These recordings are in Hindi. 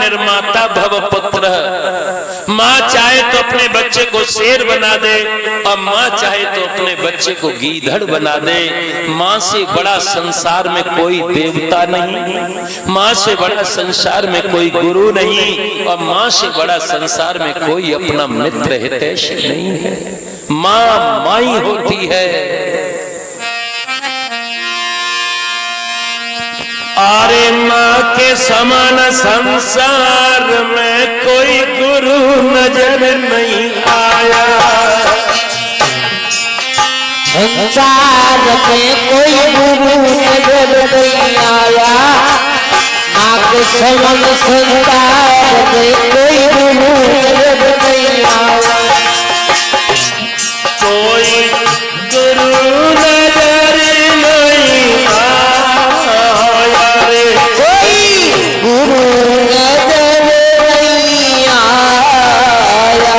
निर्माता भव पुत्र। माँ चाहे तो अपने बच्चे को शेर बना दे और माँ चाहे तो अपने बच्चे को गीदड़ बना दे। माँ से बड़ा संसार में कोई देवता नहीं, माँ से बड़ा संसार में कोई गुरु नहीं, और माँ से बड़ा संसार में कोई अपना मित्र हितैषी नहीं है। माँ माई होती है। अरे माँ के समान संसार में कोई गुरु नजर नहीं आया, संसार में कोई गुरु नजर नहीं आया। माँ के समान संसार में कोई गुरु नजर नहीं आया, कोई गुरु नजर नहीं आया रे, कोई गुरु नजर नहीं आया।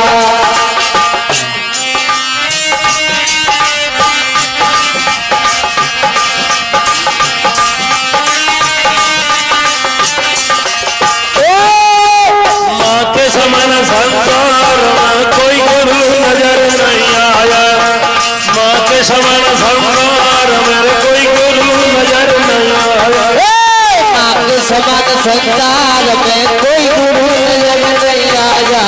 माँ के समान संसार में कोई गुरु नजर नहीं आया, माँ के समान संसार में कोई गुरु नजर नहीं आया। माँ के समान संसार में कोई गुरु नजर नहीं आया,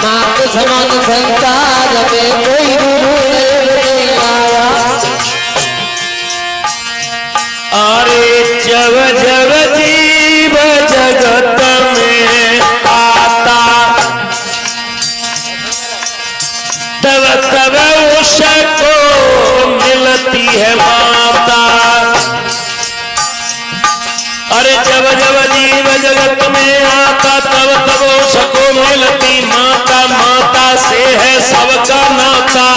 माँ के समान संसार में कोई गुरु नजर नहीं आया। अरे जब जब जीव जगत में आता तब तब उसको मिलती है माता। अरे जब जब जीव जगत में आता तब तब उसको मिलती माता। माता से है सबका नाता,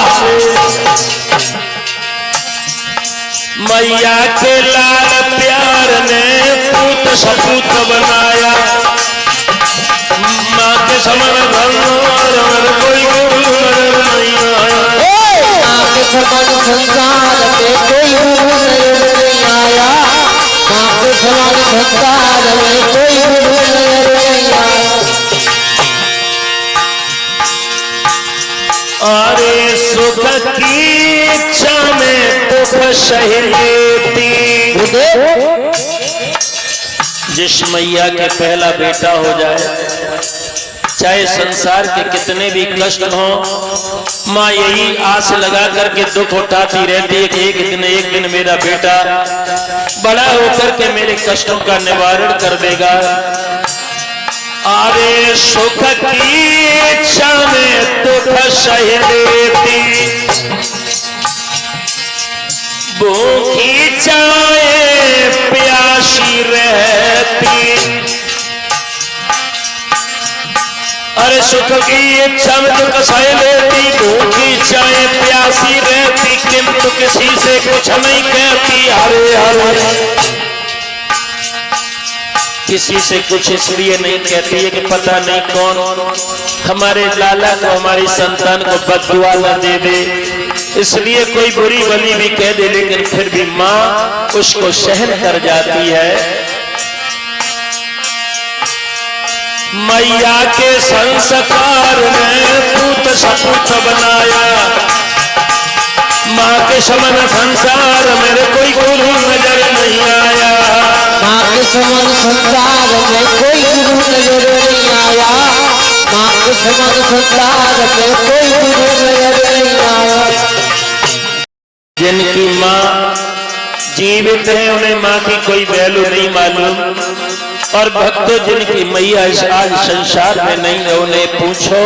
मैया के लाल प्यार ने पूत सपूत बनाया। माँ के समान संसार में कोई गुरु नजर नहीं आया, माँ के समान संसार में कोई गुरु नजर नहीं आया, माँ के समान संसार में कोई गुरु नजर नहीं आया। अरे सुख की इच्छा में दुख सह लेती। जिस मैया के पहला बेटा हो जाए, चाहे संसार के कितने भी कष्ट हों, माँ यही आस लगा करके दुख उठाती रहती है कि एक दिन मेरा बेटा बड़ा होकर के मेरे कष्टों का निवारण कर देगा। अरे सुख की इच्छा में दुख सह लेती, भूखी चाहे प्यासी रहती। अरे सुख की इच्छा में दुख सह लेती, भूखी चाहे प्यासी रहती, किंतु किसी से कुछ नहीं कहती। हरे हरे किसी से कुछ इसलिए नहीं कहती है कि पता नहीं कौन हमारे लाला को, हमारी संतान को बददुआ न दे दे, इसलिए कोई बुरी भली भी कह दे, लेकिन फिर भी माँ उसको सहन कर जाती है। मैया के संस्कार ने पूत सपूत बनाया, माँ के समान संसार मेरे कोई गुरु नजर नहीं आया, माँ के समान संसार में कोई गुरु नजर नहीं आया, माँ के समान संसार में कोई गुरु नजर नहीं आया। जिनकी माँ जीवित है उन्हें माँ की कोई वैल्यू नहीं मालूम, और भक्तों जिनकी मैया आज संसार में नहीं है उन्हें पूछो।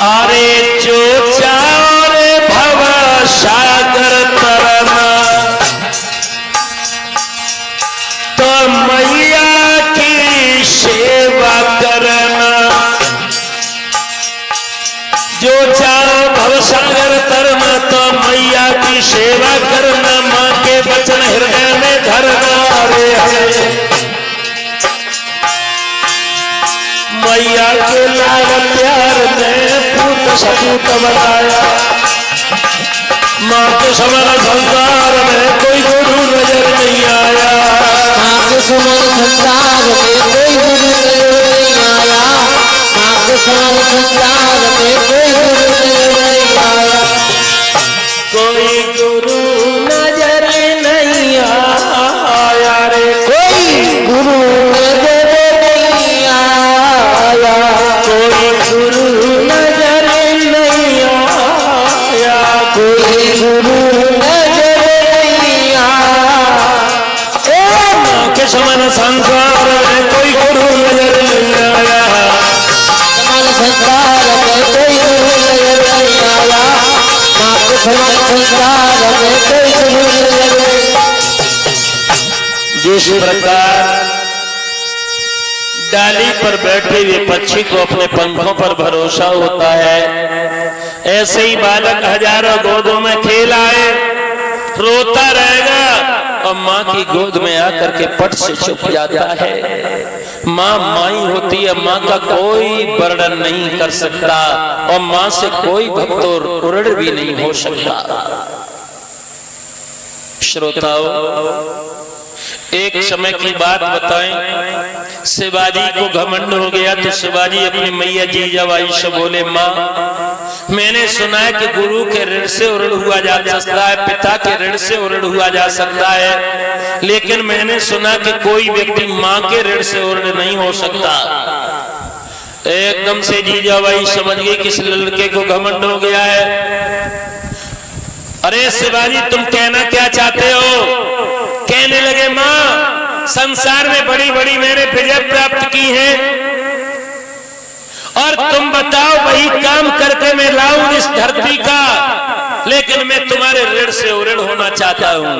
अरे जो चाओ रे भव सागर तरना, तो मैया की सेवा करना। जो चाहो भव सागर तरना, तो मैया की सेवा करना, माँ के वचन हृदय में धरना। रे हरे मैया के लाल प्यार ने पूत सपूत बनाया, माँ के समान संसार में कोई गुरु नजर नहीं आया। समान संसार में कोई गुरु नहीं आया, माँ के समान संसार में कोई गुरु नहीं आया। कोई गुरु नजर नहीं आया रे, कोई गुरु नजर नहीं आया, कोई गुरु नजर नहीं आया, कोई गुरु नजर नहीं आया। माँ के समान संसार में कोई गुरु नजर नहीं आया, समान संसार में कोई गुरु नजर नहीं आया, माँ के समान संसार में कोई गुरु नजर नहीं आया। जिस प्रकार डाली पर बैठे हुए पक्षी को अपने पंखों पर भरोसा होता है, ऐसे ही बालक हजारों गोदों में खेल आए रोता रहेगा और माँ की गोद में आकर के पट से छुप जाता है। माँ माई होती है, माँ का कोई वर्णन नहीं कर सकता और माँ से कोई भक्त उड़ भी नहीं हो सकता। श्रोताओं, एक समय की बात बताएं, शिवाजी को घमंड हो गया तो शिवाजी अपनी मैया जीजाबाई से बोले, माँ मैंने सुना है कि गुरु के ऋण से उऋण हुआ जा सकता है, पिता के ऋण से उऋण हुआ जा सकता है, लेकिन मैंने सुना कि कोई व्यक्ति माँ के ऋण से उऋण नहीं हो सकता। एकदम से जीजाबाई समझ गई कि इस लड़के को घमंड हो गया है। अरे शिवाजी तुम कहना क्या चाहते हो? कहने लगे, माँ संसार में बड़ी बड़ी मैंने विजय प्राप्त की है और तुम बताओ वही काम करके मैं लाऊं इस धरती का, लेकिन मैं तुम्हारे ऋण से उऋण होना चाहता हूं।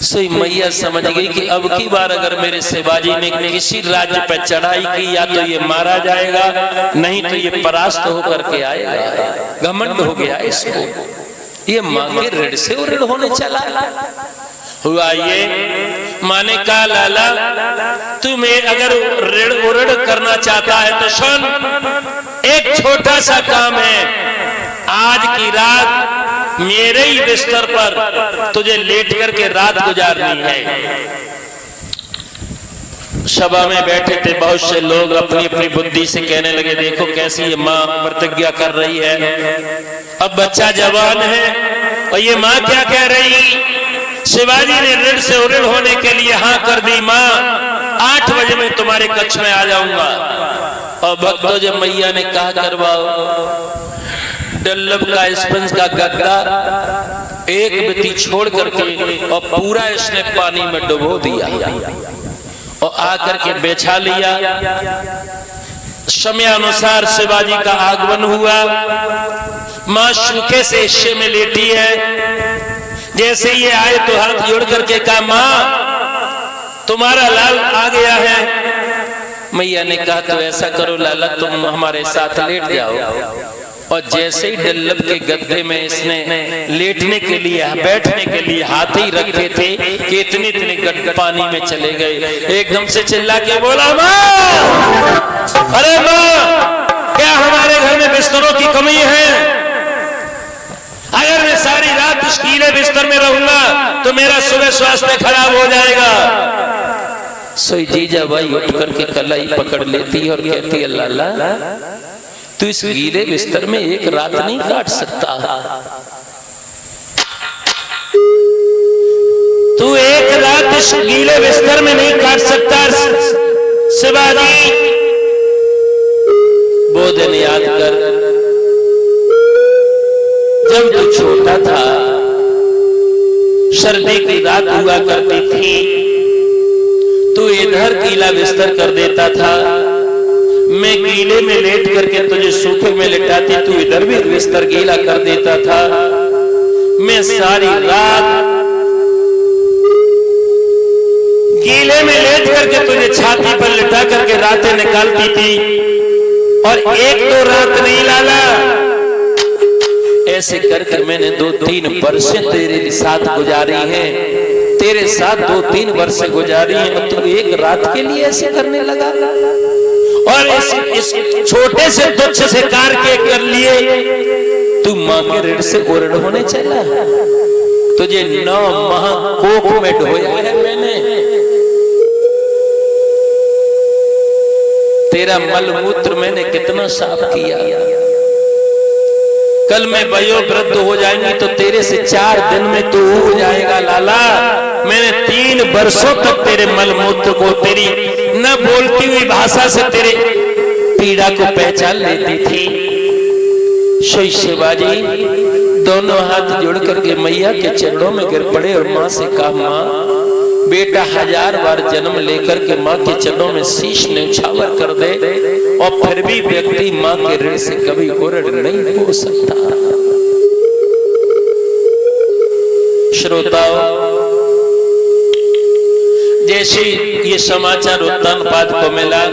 सही मैया समझ गई कि अब की बार अगर मेरे शिवाजी ने किसी राज्य पर चढ़ाई की या तो ये मारा जाएगा, नहीं तो ये परास्त होकर के आएगा। घमंड हो गया इसको, ये माँ के ऋण से उऋण होने चला हुआ। ये माने कहा, लाला तुम्हें अगर ऋण उऋण करना चाहता है तो सुन, एक छोटा सा काम है। आज की रात मेरे ही बिस्तर पर तुझे लेट करके रात गुजारनी है। सभा में बैठे थे बहुत से लोग, अपनी अपनी बुद्धि से कहने लगे, देखो कैसी ये माँ प्रतिज्ञा कर रही है। अब बच्चा जवान है और ये माँ क्या कह रही? शिवाजी ने ऋण से उऋण होने के लिए हाँ कर दी, माँ 8 बजे मैं तुम्हारे कक्ष में आ जाऊंगा। और भक्तों जब मैया ने कहा करवाओ, डल्लब का स्पंज का गद्दा एक बिती छोड़ करके और पूरा इसने पानी में डुबो दिया और आकर के बिछा लिया। समय अनुसार शिवाजी का आगमन हुआ। माँ सूखे से हिस्से में लेटी है। जैसे ये आए तो हाथ जोड़ करके कहा, माँ तुम्हारा लाल आ गया है। मैया ने कहा तो ऐसा करो लाला, तुम हमारे साथ लेट जाओ। और जैसे ही डल्लब के गद्दे में इसने लेटने के लिए बैठने के लिए हाथ ही रखे थे कि इतने गड्ढे पानी में चले गए। एकदम से चिल्ला के बोला, माँ अरे माँ क्या हमारे घर में बिस्तरों की कमी है? अगर मैं सारी रात इस गीले बिस्तर में रहूंगा तो मेरा सुबह स्वास्थ्य खराब हो जाएगा। सोई जीजाबाई उठ करके कलाई पकड़ लेती है और कहती है, लाला तू इस गीले बिस्तर में एक रात नहीं काट सकता। तू एक रात इस गीले बिस्तर में नहीं काट सकता। शिवाजी वो दिन याद कर, जब तू छोटा था, सर्दी की रात हुआ करती थी, तू इधर गीला बिस्तर कर देता था, मैं गीले में लेट करके तुझे सूखे में लिटाती, तू इधर भी बिस्तर गीला कर देता था। मैं सारी रात गीले में लेट करके तुझे छाती पर लिटा करके रातें निकालती थी। और एक दो रात नहीं लाला, ऐसे करके मैंने 2-3 वर्ष तेरे साथ गुजारी हैं, तेरे साथ 2-3 वर्ष गुजारी हैं, और तू एक रात के लिए ऐसे करने लगा। और इस छोटे से तुच्छ से कार्य के कर लिए तू माँ के ऋण से उऋण होने चला। तुझे 9 माह कोख में ढोया है मैंने, तेरा मलमूत्र मैंने कितना साफ किया, कल मैं वयोवृद्ध हो जाएंगी तो तेरे से 4 दिन में तू हो जाएगा लाला। मैंने 3 वर्षों तक तेरे मलमूत्र को, तेरी न बोलती हुई भाषा से तेरे पीड़ा को पहचान लेती थी। सोई शिवाजी दोनों हाथ जोड़ करके मैया के चरणों में गिर पड़े और माँ से कहा, माँ बेटा 1000 बार जन्म लेकर के माँ के चरणों में शीश न्यौछावर कर दे और फिर भी व्यक्ति माँ के ऋण से कभी उऋण नहीं हो सकता। श्रोताओं, जैसे ये समाचार उत्तानपाद को मिला,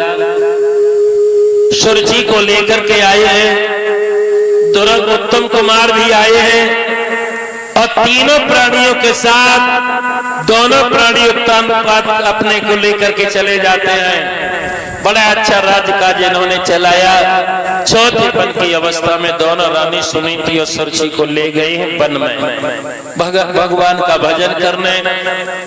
सुरजी को लेकर के आए हैं, दुर्ग उत्तम कुमार भी आए हैं और तीनों प्राणियों के साथ दोनों प्राणी उत्तानपाद अपने को लेकर के चले जाते हैं। बड़ा अच्छा राज्य काज इन्होंने चलाया। चौथेपन की अवस्था में दोनों रानी सुनीति और सुरजी को ले गए हैं वन में भगवान का भजन करने।